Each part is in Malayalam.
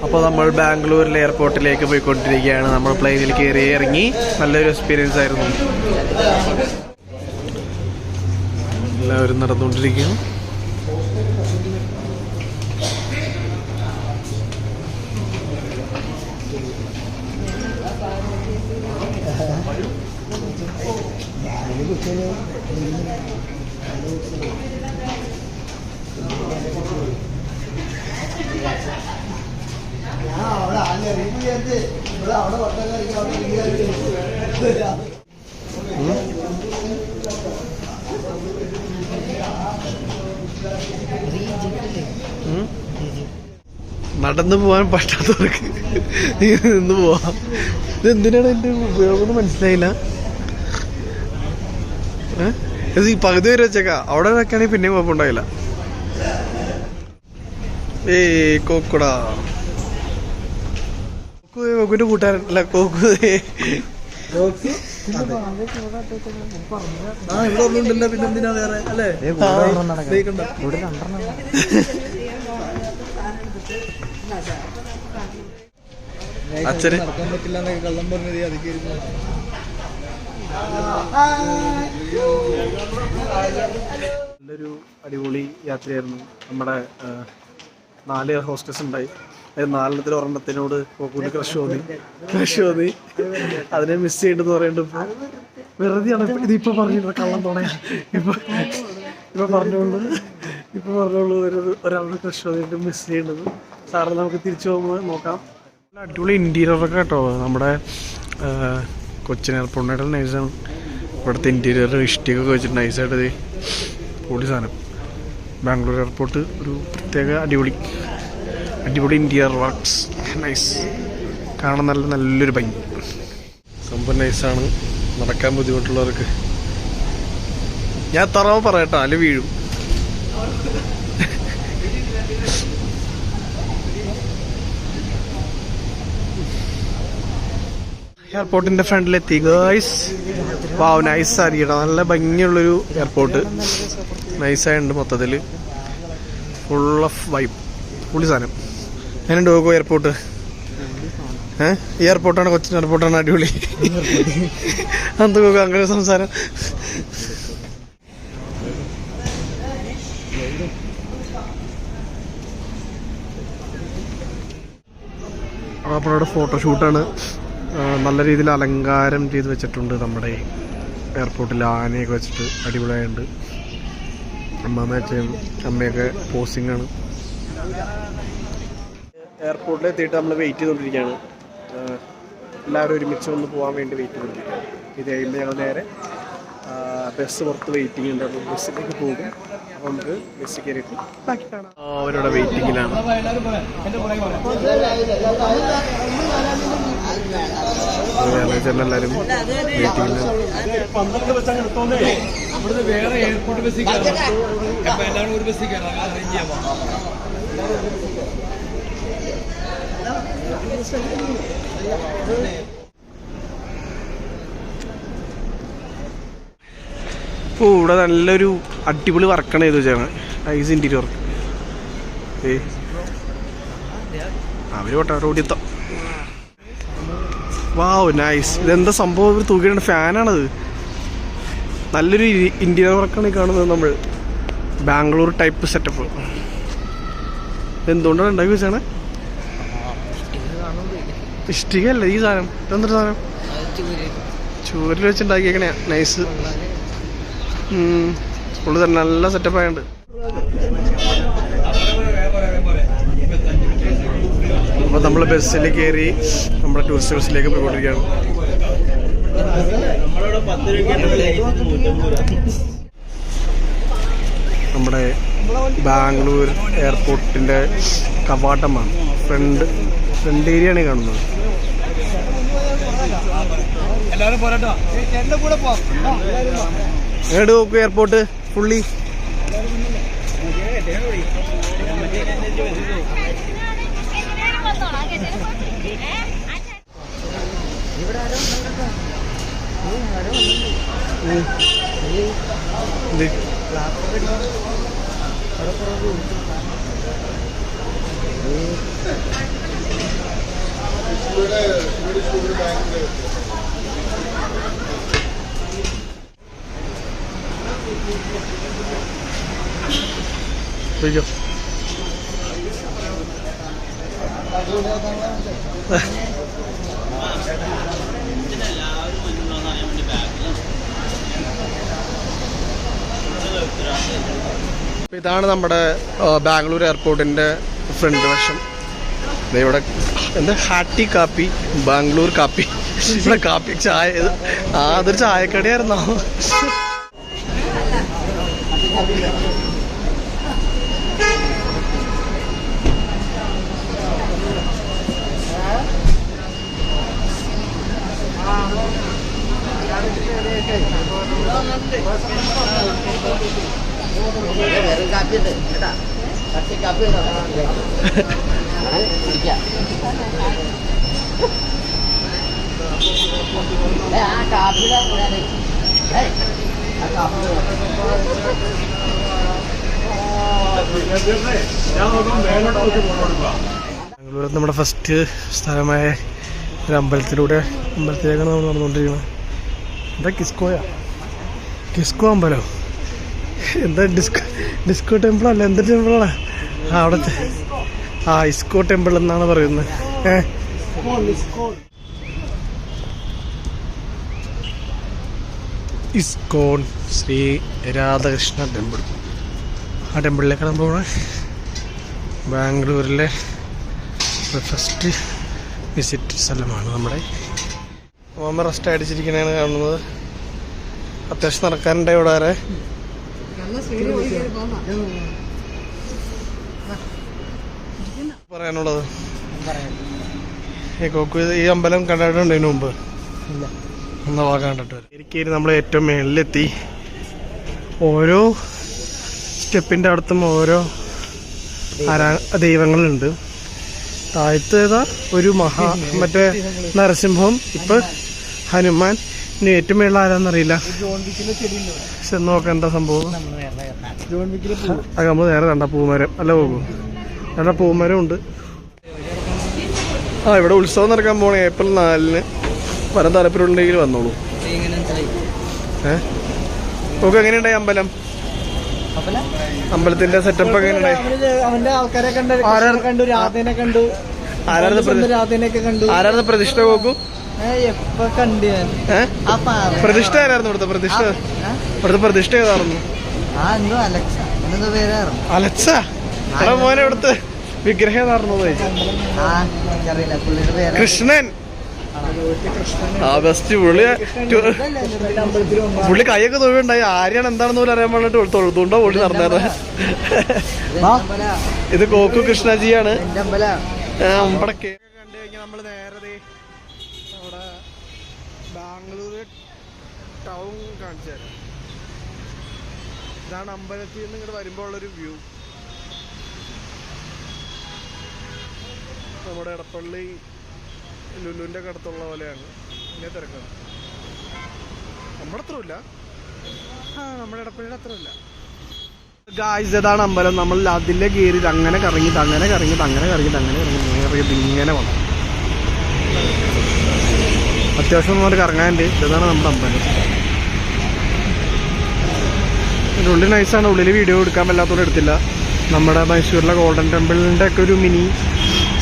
അപ്പോൾ നമ്മൾ ബാംഗ്ലൂരിലെ എയർപോർട്ടിലേക്ക് പോയിക്കൊണ്ടിരിക്കുകയാണ്. നമ്മൾ പ്ലെയിനിൽ കയറി ഇറങ്ങി. നല്ലൊരു എക്സ്പീരിയൻസ് ആയിരുന്നു. എല്ലാവരും നടന്നുകൊണ്ടിരിക്കുന്നു. നടന്നു പോകാൻ പറ്റാത്തവർക്ക് നിന്ന് പോവാം. ഇതെന്തിനാണ് എൻ്റെ ഉപയോഗം മനസ്സിലായില്ല. ഈ പകുതി വരെ വെച്ചേക്കാം. അവിടെ വെക്കുകയാണെങ്കിൽ പിന്നെയും കുഴപ്പമുണ്ടായില്ല. കോക്കുടാ കോക്കുവിന്റെ കൂട്ടുകാരൻ അല്ല കോക്കു. ഇവിടെ ഒന്നുണ്ടല്ലോ, പിന്നെ എന്തിനാ വേറെ അല്ലേ? അച്ഛന് നടക്കാൻ പറ്റില്ല എന്നൊക്കെ കള്ളം പറഞ്ഞത് അതൊക്കെ. നല്ലൊരു അടിപൊളി യാത്രയായിരുന്നു. നമ്മുടെ 4 ഹോസ്റ്റസ് ഉണ്ടായി. അത് 4 ഒരെണ്ണത്തിനോട് കോക്കൂന് ക്രഷ് തോന്നി. അതിനെ മിസ് ചെയ്യണ്ടെന്ന് പറയേണ്ടത് ഇപ്പോൾ വെറുതെയാണ്. ഇതിപ്പോ പറഞ്ഞിരുന്ന കള്ളം തോണേ. ഇപ്പൊ പറഞ്ഞോളൂ ഒരാളുടെ ക്രഷ് തോന്നിയിട്ട് മിസ് ചെയ്യേണ്ടത്. സാറിന് നമുക്ക് തിരിച്ചു പോകുമ്പോൾ നോക്കാം. അടിപൊളി ഇൻറ്റീരിയറൊക്കെ കേട്ടോ. നമ്മുടെ കൊച്ചിൻ എയർപോർട്ടിനായിട്ട് നൈസാണ്. ഇവിടുത്തെ ഇൻറ്റീരിയർ ഇഷ്ടികൊക്കെ വെച്ചിട്ട് നൈസായിട്ട് പൊളി സാധനം. ബാംഗ്ലൂർ എയർപോർട്ട് ഒരു പ്രത്യേക അടിപൊളി ഇൻറ്റീരിയർ വർക്ക്സ്. നൈസ്, കാണാൻ നല്ലൊരു ഭംഗി. സംഭവം നൈസാണ്. നടക്കാൻ ബുദ്ധിമുട്ടുള്ളവർക്ക് ഞാൻ തറവ് പറയട്ടോ, അല്ല വീഴും. എയർപോർട്ടിന്റെ ഫ്രണ്ടിലെത്തി ഗായ്സ്. വാവ്, നൈസ് ആയിരിക്കണം. നല്ല ഭംഗിയുള്ളൊരു എയർപോർട്ട്. നൈസായിട്ടുണ്ട് മൊത്തത്തിൽ. Full of vibe. പുള്ളി സാധനം. ഞാനുണ്ട് ഗോകോ എയർപോർട്ട്. ഈ എയർപോർട്ടാണ്, കൊച്ചിൻ എയർപോർട്ടാണ് അടിപൊളി. എന്ത് ഗോകോ അങ്ങനെ സംസാരം. അപ്പോൾ അവിടെ ഫോട്ടോഷൂട്ടാണ്. നല്ല രീതിയിൽ അലങ്കാരം ചെയ്ത് വെച്ചിട്ടുണ്ട് നമ്മുടെ എയർപോർട്ടിൽ. ആനയൊക്കെ വെച്ചിട്ട് അടിപൊളിയായിട്ടുണ്ട്. അമ്മയൊക്കെ പോസിങ്ങാണ്. എയർപോർട്ടിൽ എത്തിയിട്ട് നമ്മൾ വെയിറ്റ് ചെയ്തുകൊണ്ടിരിക്കുകയാണ്. എല്ലാവരും ഒരുമിച്ച് ഒന്ന് പോകാൻ വേണ്ടി വെയിറ്റ് ചെയ്തുകൊണ്ടിരിക്കുകയാണ്. ഇത് കഴിയുമ്പോൾ ഞങ്ങൾ നേരെ ബസ് പുറത്ത് വെയിറ്റിംഗ് ഉണ്ട്. അപ്പോൾ ബസ്സിലേക്ക് പോകും. അപ്പോൾ നമുക്ക് ബസ് കയറിയിട്ട് ബാക്കി കാണാം. അവരുടെ വെയിറ്റിങ്ങിലാണ്. എല്ലാവരും വെയിറ്റിങ്ങിലാണ്. വേറെ എയർപോർട്ട് ബസ്സിൽ എല്ലാവരും ഒരു ബസ്സിൽ കയറാം. അറേഞ്ച് ചെയ്യാം. ഇപ്പോൾ ഇവിടെ നല്ലൊരു അടിപൊളി വർക്കാണ് ചെയ്ത് വെച്ചാണ്. Ice interior work. അവർ പോട്ടെ ഓടിയെത്താം. വാവ്, നൈസ്. ഇതെന്താ സംഭവം? ഒരു തൂക്കിയിട്ടുണ്ട്. ഫാനാണത്. നല്ലൊരു ഇൻറ്റീരിയർ വർക്കാണ് ഈ കാണുന്നത്. നമ്മൾ ബാംഗ്ലൂർ ടൈപ്പ് സെറ്റപ്പ്. എന്തുകൊണ്ടാണ് ഉണ്ടാക്കി വെച്ചാണ്? ഇഷ്ടികയല്ല ഈ സാധനം. ഇതെന്തൊരു സാധനം? ചൂരിൽ വെച്ചുണ്ടാക്കിയേക്കണേ. നൈസ്. ഫുള്ള് തന്നെ നല്ല സെറ്റപ്പ് ആയുണ്ട്. അപ്പോൾ നമ്മൾ ബസ്സിൽ കയറി നമ്മുടെ ടൂറിസ്റ്റ് ബസ്സിലേക്ക് പോയിക്കൊണ്ടിരിക്കുകയാണ്. നമ്മുടെ ബാംഗ്ലൂർ എയർപോർട്ടിൻ്റെ കവാടമാണ്. ഫ്രണ്ട് ഏരിയയാണ് കാണുന്നത്. എങ്ങോട്ട് നോക്കൂ എയർപോർട്ട് ഫുള്ളി. ചോദിക്കോ. ഇതാണ് നമ്മുടെ ബാംഗ്ലൂർ എയർപോർട്ടിൻ്റെ ഫ്രണ്ട് വശം. ഇവിടെ എന്താ ഹാറ്റി കാപ്പി, ബാംഗ്ലൂർ കാപ്പി. ഇവിടെ കാപ്പി ചായ, അതൊരു ചായക്കടയായിരുന്നോ? ബാംഗ്ലൂർ നമ്മുടെ ഫസ്റ്റ് സ്ഥലമായ ഒരു അമ്പലത്തിലേക്കാണ് നമ്മൾ നടന്നുകൊണ്ടിരിക്കുന്നത്. എന്താ കിസ്കോ അമ്പലം? എന്താ ഡിസ്കോ ടെമ്പിൾ അല്ല, എന്തൊരു ടെമ്പിളാണ് അവിടുത്തെ? ഇസ്കോ ടെമ്പിൾ എന്നാണ് പറയുന്നത്. ഇസ്കോൺ ശ്രീ രാധാകൃഷ്ണ ടെമ്പിൾ. ആ ടെമ്പിളിലേക്കാണ് നമ്മൾ പോകുന്നത്. ബാംഗ്ലൂരിലെ ഫസ്റ്റ് വിസിറ്റ് സ്ഥലമാണ് നമ്മുടെ. ഓമ റെസ്റ്റ് അടിച്ചിരിക്കണതാണ് കാണുന്നത്. അത്യാവശ്യം നടക്കാനുണ്ടായി ഇവിടെ വരെ. പറയാനുള്ളത് ഈ അമ്പലം കണ്ടിട്ടുണ്ട് ഇതിനു മുമ്പ്? എന്നാ കണ്ടിട്ട് എനിക്ക് നമ്മൾ ഏറ്റവും മേളിലെത്തി. ഓരോ സ്റ്റെപ്പിൻ്റെ അടുത്തും ഓരോ ദൈവങ്ങളുണ്ട്. താഴത്തേതാ ഒരു മറ്റേ നരസിംഹം, ഇപ്പൊ ഹനുമാൻ. ഇനി ഏറ്റവും മേളിൽ ആരാന്നറിയില്ല. പക്ഷെ നോക്കാം എന്താ സംഭവം. നമ്മൾ നേരെ കണ്ട പൂമരം അല്ല പോകും. നല്ല പൂമരം ഉണ്ട്. ഇവിടെ ഉത്സവം നടക്കാൻ പോണേ ഏപ്രിൽ 4-ന്. വരാൻ താല്പര്യമുണ്ടെങ്കിൽ വന്നോളൂ. നോക്ക് എങ്ങനെയുണ്ടായി അമ്പലം? അമ്പലത്തിന്റെ സെറ്റപ്പ് എങ്ങനെയുണ്ടായി? ആരായിരുന്നു പ്രതിഷ്ഠ? നോക്കൂ, പ്രതിഷ്ഠ ആരായിരുന്നു ഇവിടുത്തെ പ്രതിഷ്ഠ? ഇവിടുത്തെ പ്രതിഷ്ഠ ഏതായിരുന്നു? അലക്സ. എടാ മോനെ, ഇവിടുത്തെ വിഗ്രഹം ഏതായിരുന്നു? കൃഷ്ണൻ. ബെസ്റ്റ്. പുള്ളി കൈയൊക്കെ തൊഴിലുണ്ടായി. ആര്യാണ് എന്താണെന്ന് പോലും അറിയാൻ വേണ്ടിട്ട് തൊഴുതുകൊണ്ടോ പുള്ളി നടന്നത്. ഇത് കോക്കു കൃഷ്ണജിയാണ്. നമ്മുടെ കണ്ടു കഴിഞ്ഞാൽ നമ്മൾ നേരെ നമ്മുടെ ബാംഗ്ലൂർ ടൗൺ കാണിച്ചു തരാം. ഇതാണ് അമ്പലത്തിൽ നിന്ന് ഇങ്ങോട്ട് വരുമ്പോൾ ഉള്ളൊരു വ്യൂ. നമ്മുടെ എടപ്പള്ളി ലുലുവിൻ്റെ ഒക്കെ അടുത്തുള്ള പോലെയാണ്. പിന്നെ തിരക്കാണ്. നമ്മുടെ അത്രയില്ല, നമ്മുടെ എടപ്പള്ളിയുടെ അത്രയില്ല. ഗായ്സ്, ഇതാണ് അമ്പലം. നമ്മൾ അതിലെ കയറിയിട്ട് അങ്ങനെ കറങ്ങിയിട്ട് അങ്ങനെ കറങ്ങിയിട്ട് അങ്ങനെ കറങ്ങിയിട്ട് അങ്ങനെ കറങ്ങിയിട്ട് ഇങ്ങനെ വന്നു. അത്യാവശ്യം നമ്മൾ കറങ്ങാനുണ്ട്. ഇതാണ് നമ്മുടെ അമ്പലം. ഇതിൻ്റെ ഉള്ളിൽ നൈസാണ്. ഉള്ളിൽ വീഡിയോ എടുക്കാൻ വല്ലാത്തതുകൊണ്ട് എടുത്തില്ല. നമ്മുടെ മൈസൂരിലെ ഗോൾഡൻ ടെമ്പിളിൻ്റെ ഒക്കെ ഒരു മിനി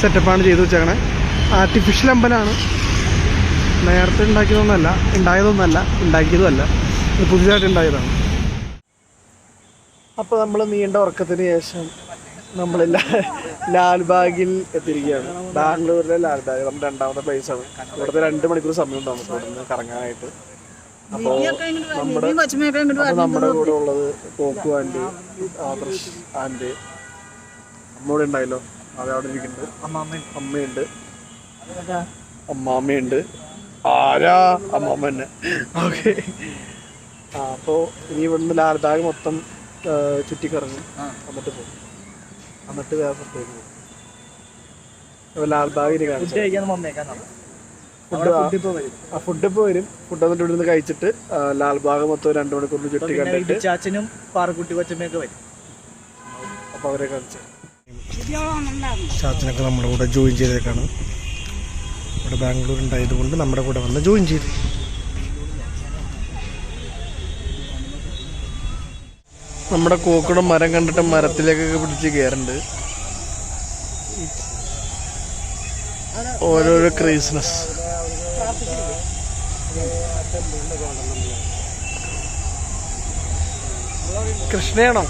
സെറ്റപ്പാണ് ചെയ്ത് വെച്ചേക്കണേ. ആർട്ടിഫിഷ്യൽ അമ്പലമാണ്. നേരത്തെ ഉണ്ടാക്കിയതൊന്നുമല്ല, ഉണ്ടാക്കിയതുമല്ല, ഇത് പുതിയതായിട്ട് ഉണ്ടായതാണ്. അപ്പോൾ നമ്മൾ നീണ്ട ഉറക്കത്തിന് ശേഷം നമ്മൾ ലാൽബാഗിൽ എത്തിയിരിക്കുകയാണ്. ബാംഗ്ലൂരിലെ ലാൽബാഗ് നമ്മുടെ രണ്ടാമത്തെ പ്ലേസാണ്. ഇവിടുത്തെ 2 മണിക്കൂർ സമയം ഉണ്ടാവും ഇവിടെ നിന്ന് കറങ്ങാനായിട്ട്. അപ്പോൾ നമ്മുടെ കൂടെ ഉള്ളത് കോക്കു ആൻഡ് ആദർശ് ആൻഡ് അമ്മൂടെ ഉണ്ടായല്ലോ, അത് അവിടെ ഇരിക്കുന്നുണ്ട്. അമ്മയുണ്ട്, അമ്മാമ്മയുണ്ട്. ആരാ? അമ്മാമ്മ തന്നെ. ഓക്കെ. അപ്പോൾ ഇനി ഇവിടുന്ന് ലാൽബാഗ് മൊത്തം ചുറ്റിക്കറങ്ങും. എന്നിട്ട് പോകും. എന്നിട്ട് വേറെ സ്ഥലത്തേക്ക് പോകും. അപ്പോൾ ലാൽബാഗിന് ഫുഡ് ഇപ്പോൾ വരും. ഫുഡ് എന്നിട്ട് ഇവിടെ നിന്ന് കഴിച്ചിട്ട് ലാൽബാഗ് മൊത്തം 2 മണിക്കൂറിന് ചുറ്റി കണ്ടിട്ട് ചാച്ചനും പാറക്കുട്ടി കൊച്ചമ്മയൊക്കെ വരും. അപ്പോൾ അവരെ കാണിച്ചു. ചാച്ചനൊക്കെ നമ്മുടെ കൂടെ ജോയിൻ ചെയ്തേക്കാണ്. ഇവിടെ ബാംഗ്ലൂർ ഉണ്ടായതുകൊണ്ട് നമ്മുടെ കൂടെ വന്ന് ജോയിൻ ചെയ്തു. നമ്മുടെ കോക്കയുടെ മരം കണ്ടിട്ട് മരത്തിലേക്കൊക്കെ പിടിച്ച് കയറുന്നുണ്ട്. ഓരോരോ ക്രേസിനെസ്. കൃഷ്ണയാണോ?